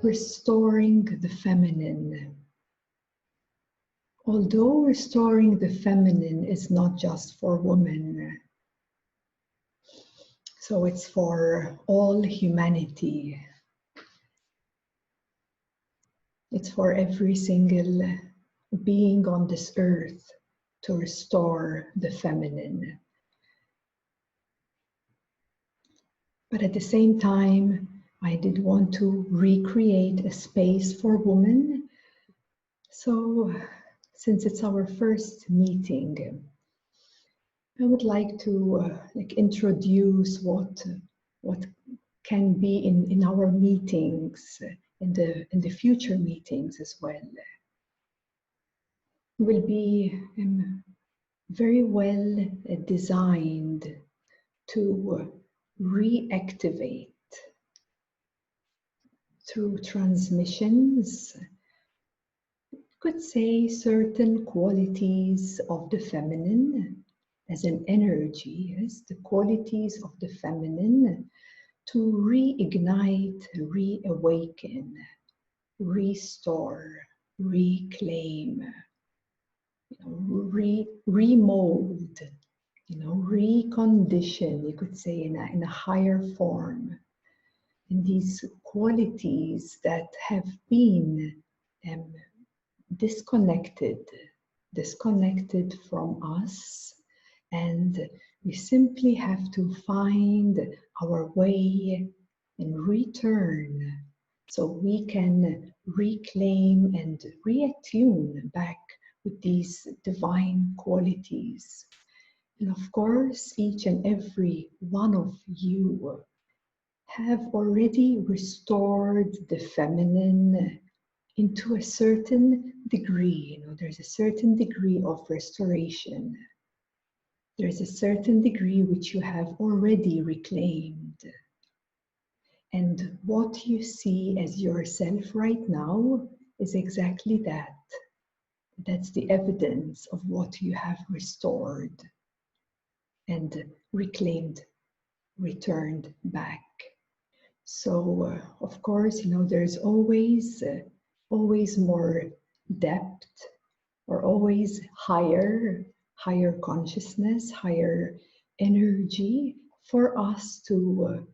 restoring the feminine. Although restoring the feminine is not just for women, so it's for all humanity. It's for every single being on this earth to restore the feminine. But at the same time, I did want to recreate a space for women. So, since it's our first meeting, I would like to introduce what can be in our meetings, in the future meetings as well. It will be very well designed to reactivate through transmissions, could say, certain qualities of the feminine as an energy, yes, the qualities of the feminine to reignite, reawaken, restore, reclaim, remold, recondition, you could say, in a higher form. And these qualities that have been disconnected from us, and we simply have to find our way and return so we can reclaim and reattune back with these divine qualities. And of course, each and every one of you have already restored the feminine into a certain degree. There's a certain degree of restoration. There's a certain degree which you have already reclaimed. And what you see as yourself right now is exactly that. That's the evidence of what you have restored and reclaimed, returned back. So, of course, there's always more depth, or always higher consciousness, higher energy for us to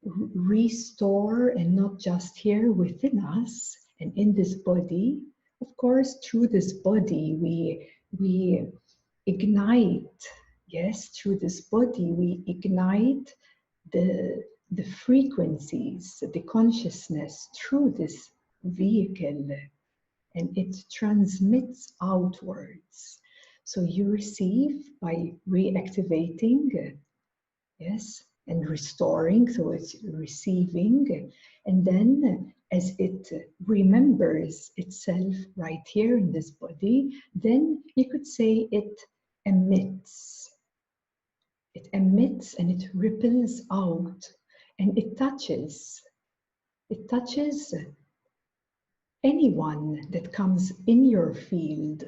restore, and not just here within us and in this body. Of course, through this body we ignite, yes, through this body we ignite the frequencies, the consciousness through this vehicle, and it transmits outwards. So you receive by reactivating, yes, and restoring, so it's receiving, and then as it remembers itself right here in this body, then you could say it emits. It emits and it ripples out, and it touches anyone that comes in your field,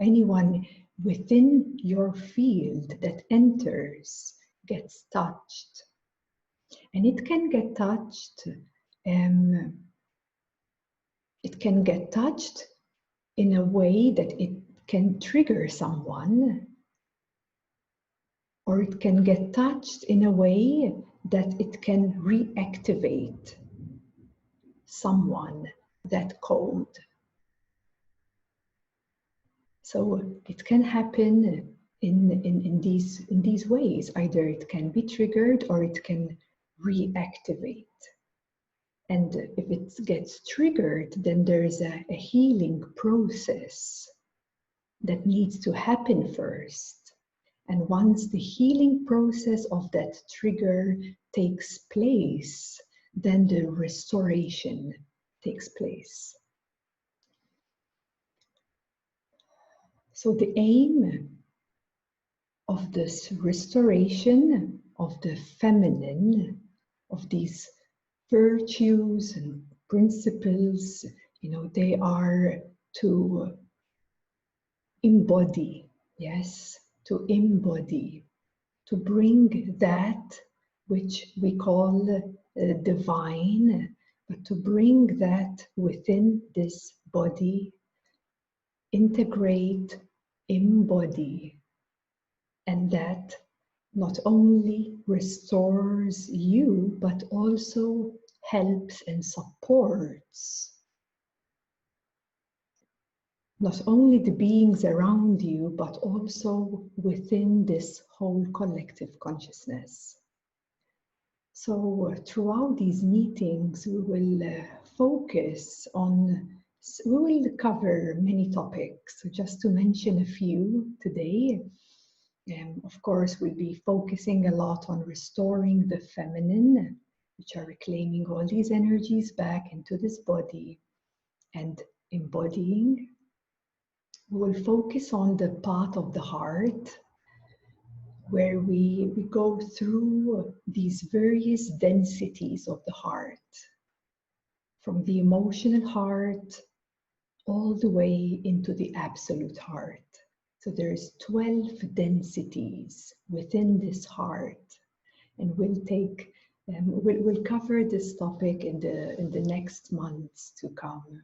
anyone within your field that enters gets touched. And it can get touched, in a way that it can trigger someone, or it can get touched in a way that it can reactivate someone, that code. So it can happen in these ways. Either it can be triggered or it can reactivate. And if it gets triggered, then there is a healing process that needs to happen first. And once the healing process of that trigger takes place, then the restoration takes place. So the aim of this restoration of the feminine, of these virtues and principles, they are to embody, yes, to embody, to bring that which we call divine, but to bring that within this body, integrate, embody, and that not only restores you, but also helps and supports not only the beings around you, but also within this whole collective consciousness. So throughout these meetings, we will focus on, we will cover many topics. So just to mention a few today, of course, we'll be focusing a lot on restoring the feminine, which are reclaiming all these energies back into this body and embodying. We will focus on the path of the heart, where we go through these various densities of the heart, from the emotional heart all the way into the absolute heart. So there's 12 densities within this heart, and we'll cover this topic in the next months to come.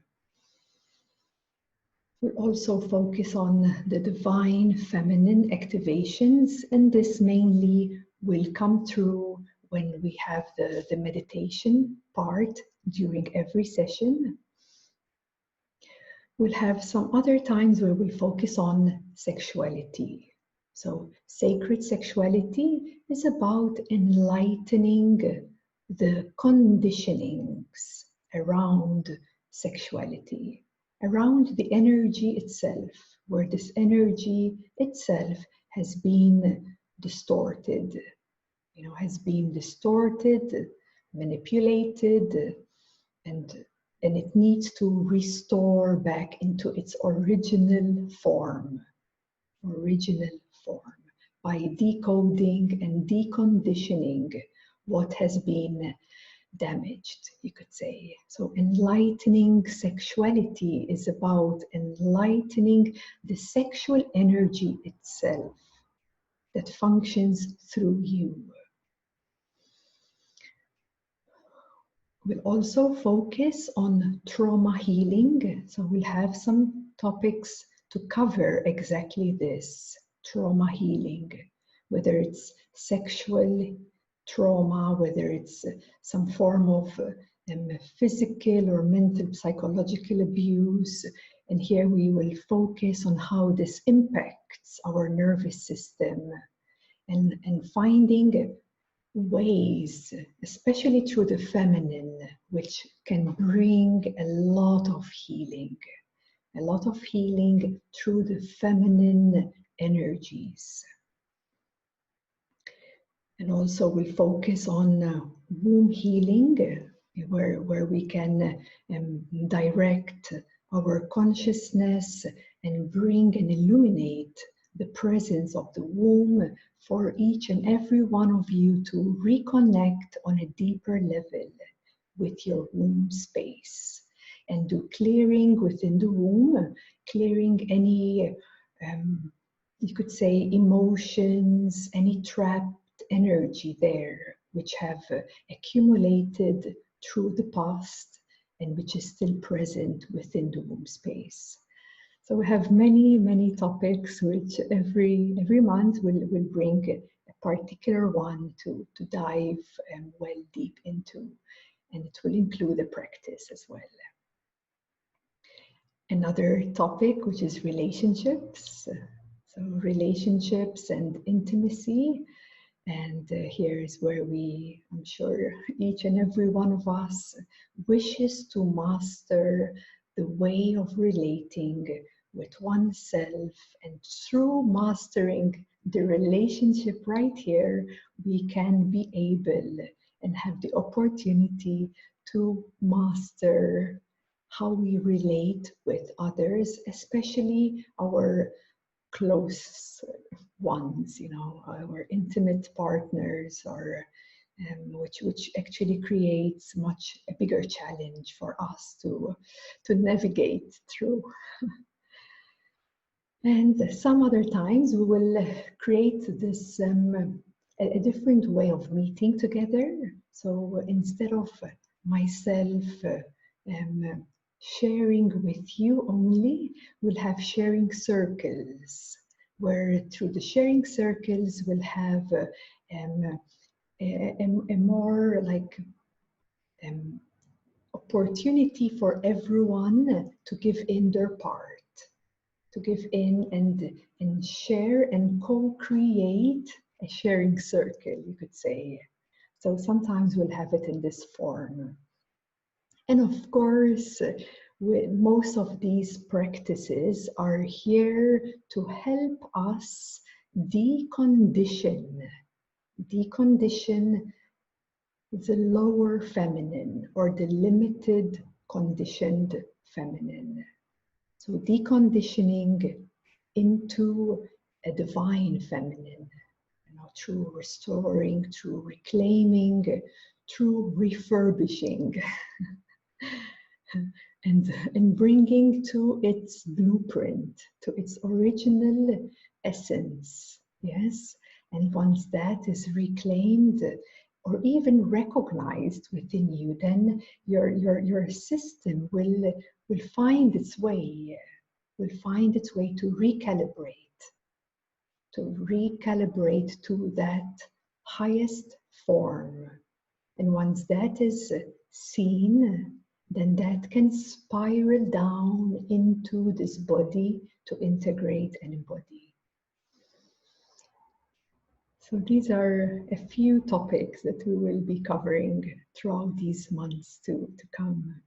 We'll also focus on the divine feminine activations, and this mainly will come through when we have the meditation part during every session. We'll have some other times where we focus on sexuality. So sacred sexuality is about enlightening the conditionings around sexuality, around the energy itself, where this energy itself has been distorted, manipulated, and it needs to restore back into its original form by decoding and deconditioning what has been damaged, you could say. So enlightening sexuality is about enlightening the sexual energy itself that functions through you. We'll also focus on trauma healing. So we'll have some topics to cover exactly this, trauma healing, whether it's sexual trauma, whether it's some form of physical or mental, psychological abuse. And here we will focus on how this impacts our nervous system and finding ways, especially through the feminine, which can bring a lot of healing through the feminine energies. And also we'll focus on womb healing, where we can direct our consciousness and bring and illuminate the presence of the womb for each and every one of you to reconnect on a deeper level with your womb space and do clearing within the womb, clearing any, you could say, emotions, any trapped energy there, which have accumulated through the past and which is still present within the womb space. So we have many topics which every month will bring a particular one to dive well deep into, and it will include a practice as well. Another topic, which is relationships. So relationships and intimacy. And here's where I'm sure each and every one of us wishes to master the way of relating with oneself. And through mastering the relationship right here, we can be able and have the opportunity to master how we relate with others, especially our close ones, our intimate partners, or which actually creates a bigger challenge for us to navigate through. And some other times we will create this a different way of meeting together. So instead of myself sharing with you only, we'll have sharing circles, where through the sharing circles we'll have a more like opportunity for everyone to give in their part, to give in and share and co-create a sharing circle, you could say. So sometimes we'll have it in this form. And of course, most of these practices are here to help us decondition the lower feminine or the limited conditioned feminine. So deconditioning into a divine feminine, through restoring, through reclaiming, through refurbishing, and bringing to its blueprint, to its original essence. Yes, and once that is reclaimed or even recognized within you, then your system will find its way, to recalibrate to that highest form. And once that is seen, then that can spiral down into this body to integrate and embody. So these are a few topics that we will be covering throughout these months to come.